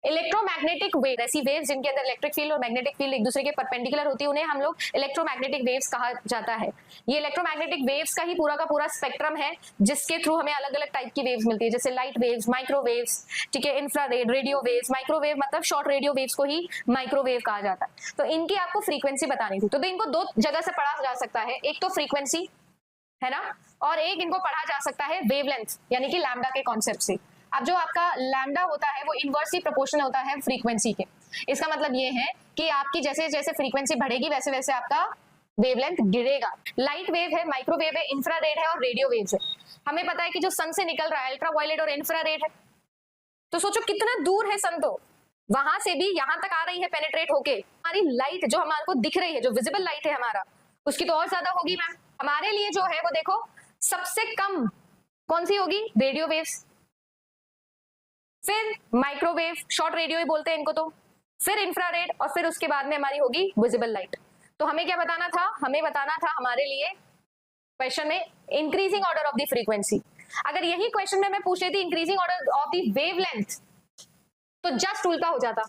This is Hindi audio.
इलेक्ट्रोमैग्नेटिक वेव, ऐसी वेव्स जिनके अंदर इलेक्ट्रिक फील्ड और मैग्नेटिक फील्ड एक दूसरे के परपेंडिकुलर होती है, उन्हें हम लोग इलेक्ट्रोमैग्नेटिक वेव्स कहा जाता है। ये इलेक्ट्रोमैग्नेटिक वेव्स का ही पूरा का पूरा स्पेक्ट्रम है, जिसके थ्रू हमें अलग अलग टाइप की वेव्स मिलती है, जैसे लाइट वेव्स, माइक्रोवेव्स, ठीक है, इंफ्रारेड, रेडियो वेव्स। माइक्रोवेव मतलब शॉर्ट रेडियो वेव्स को ही माइक्रोवेव कहा जाता है। तो इनकी आपको फ्रीक्वेंसी बतानी थी, तो इनको दो जगह से पढ़ा जा सकता है, एक तो फ्रीक्वेंसी है ना, और एक इनको पढ़ा जा सकता है वेवलेंथ यानी कि लैम्डा के कॉन्सेप्ट से। अब जो आपका लैम्डा होता है वो इनवर्सली प्रोपोर्शनल होता है फ्रीक्वेंसी के। इसका मतलब ये है कि आपकी जैसे जैसे फ्रीक्वेंसी बढ़ेगी वैसे वैसे आपका वेवलेंथ गिरेगा। लाइट वेव है, माइक्रोवेव है, इंफ्रारेड है और रेडियो वेव्स है। हमें पता है कि जो सन से निकल रहा है अल्ट्रावायलेट और इंफ्रारेड है, तो सोचो कितना दूर है सन, तो वहां से भी यहां तक आ रही है पेनिट्रेट होके। हमारी लाइट जो हमारे को दिख रही है, जो विजिबल लाइट है हमारा, उसकी तो और ज्यादा होगी मैम। हमारे लिए जो है वो देखो सबसे कम कौन सी होगी, रेडियो वेव्स, फिर माइक्रोवेव, शॉर्ट रेडियो ही बोलते हैं इनको, तो फिर इंफ्रारेड और फिर उसके बाद में हमारी होगी विजिबल लाइट। तो हमें क्या बताना था, हमें बताना था हमारे लिए क्वेश्चन में increasing order of the frequency. अगर यही क्वेश्चन में मैं पूछ रही थी increasing order of the wavelength, तो जस्ट उल्टा हो जाता।